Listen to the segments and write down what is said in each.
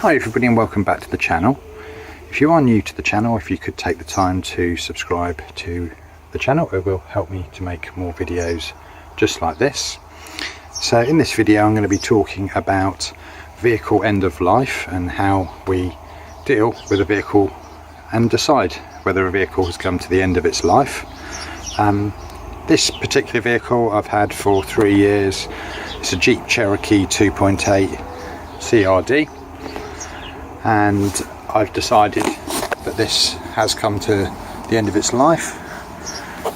Hi everybody and welcome back to the channel. If you are new to the channel, if you could take the time to subscribe to the channel, it will help me to make more videos just like this. So in this video I'm going to be talking about vehicle end of life and how we deal with a vehicle and decide whether a vehicle has come to the end of its life. This particular vehicle I've had for 3 years. It's a Jeep Cherokee 2.8 CRD. And I've decided that this has come to the end of its life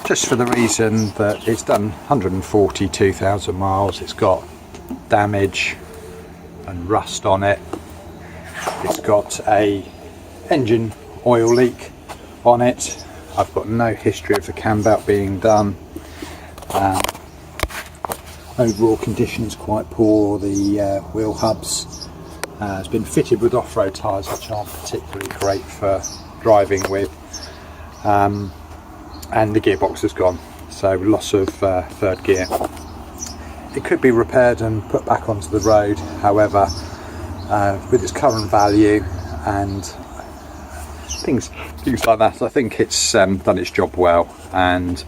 just for the reason that it's done 142,000 miles. It's got damage and rust on it. It's got a engine oil leak on it. I've got no history of the cam belt being done. Overall condition is quite poor. The wheel hubs has been fitted with off-road tyres, which aren't particularly great for driving with, and the gearbox has gone, so loss of third gear. It could be repaired and put back onto the road. However, with its current value and things like that, I think it's done its job well, and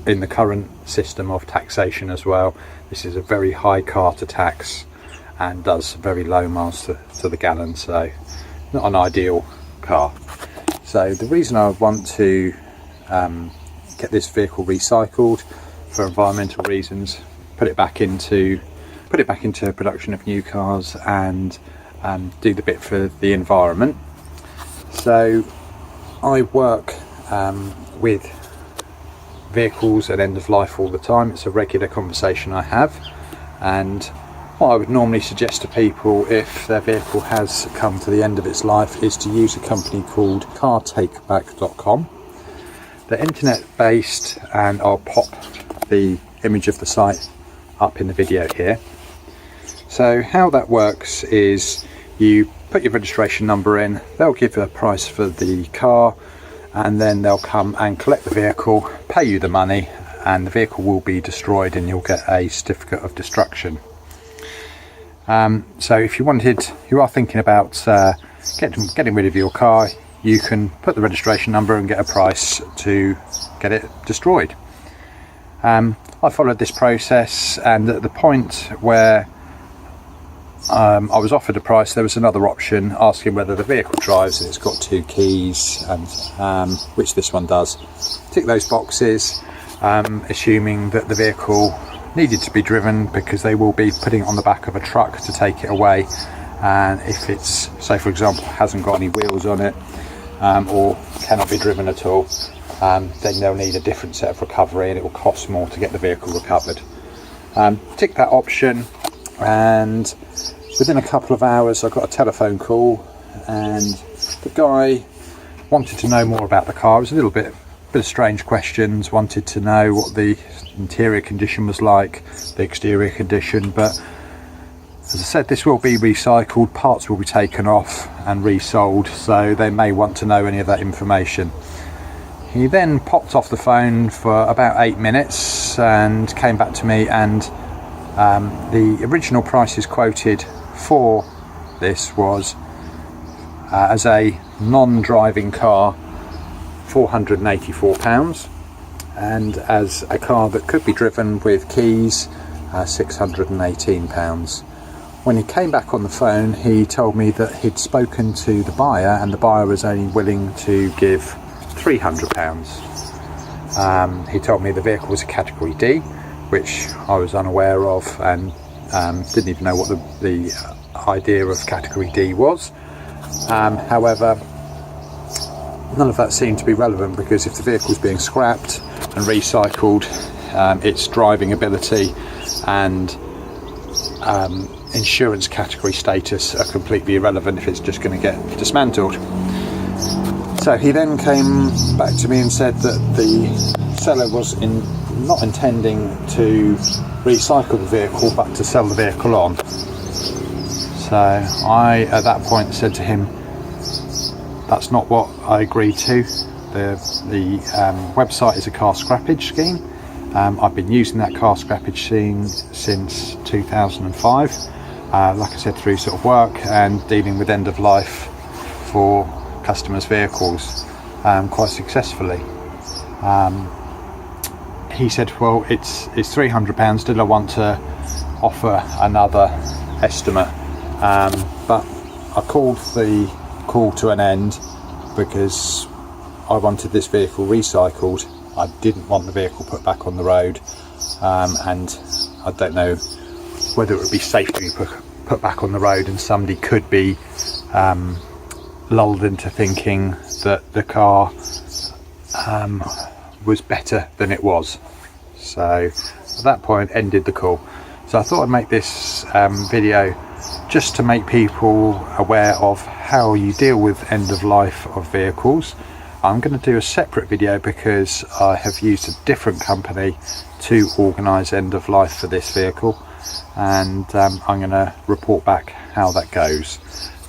in the current system of taxation as well, this is a very high car to tax and does very low miles to the gallon, so not an ideal car. So the reason I want to get this vehicle recycled for environmental reasons, put it back into production of new cars, and do the bit for the environment. So I work with vehicles at end of life all the time. It's a regular conversation I have, and what I would normally suggest to people if their vehicle has come to the end of its life is to use a company called cartakeback.com. They're internet based, and I'll pop the image of the site up in the video here. So how that works is you put your registration number in, they'll give a price for the car, and then they'll come and collect the vehicle, pay you the money, and the vehicle will be destroyed and you'll get a certificate of destruction. So if you are thinking about getting rid of your car, you can put the registration number and get a price to get it destroyed. I followed this process, and at the point where I was offered a price, there was another option asking whether the vehicle drives, and it's got 2 keys, and which this one does. Tick those boxes, assuming that the vehicle needed to be driven, because they will be putting it on the back of a truck to take it away, and if it's, say for example, hasn't got any wheels on it, or cannot be driven at all, then they'll need a different set of recovery, and it will cost more to get the vehicle recovered. Tick that option, and within a couple of hours I got a telephone call, and the guy wanted to know more about the car. It was a little bit of strange questions. Wanted to know what the interior condition was like, the exterior condition, but as I said, this will be recycled, parts will be taken off and resold, so they may want to know any of that information. He then popped off the phone for about 8 minutes and came back to me, and the original prices quoted for this was as a non-driving car £484, and as a car that could be driven with keys £618. When he came back on the phone, he told me that he'd spoken to the buyer, and the buyer was only willing to give £300. He told me the vehicle was a category D, which I was unaware of, and didn't even know what the idea of category D was. However, none of that seemed to be relevant, because if the vehicle is being scrapped and recycled, its driving ability and insurance category status are completely irrelevant if it's just going to get dismantled. So he then came back to me and said that the seller was not intending to recycle the vehicle, but to sell the vehicle on. So I at that point said to him, that's not what I agreed to. The website is a car scrappage scheme. I've been using that car scrappage scheme since 2005. like I said, through sort of work and dealing with end of life for customers' vehicles quite successfully. He said, well, it's £300, did I want to offer another estimate? But I called the call to an end because I wanted this vehicle recycled. I didn't want the vehicle put back on the road, and I don't know whether it would be safe to be put back on the road, and somebody could be lulled into thinking that the car was better than it was. So at that point, ended the call. So I thought I'd make this video just to make people aware of how you deal with end of life of vehicles. I'm going to do a separate video because I have used a different company to organise end of life for this vehicle, and I'm going to report back how that goes.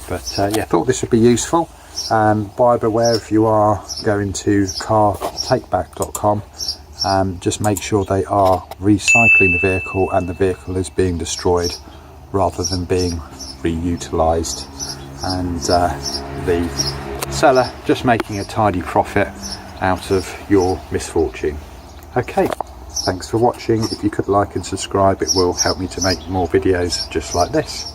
But yeah, I thought this would be useful. Buyer beware if you are going to cartakeback.com. Just make sure they are recycling the vehicle and the vehicle is being destroyed rather than being reutilised, and the seller just making a tidy profit out of your misfortune. Okay, thanks for watching. If you could like and subscribe, it will help me to make more videos just like this.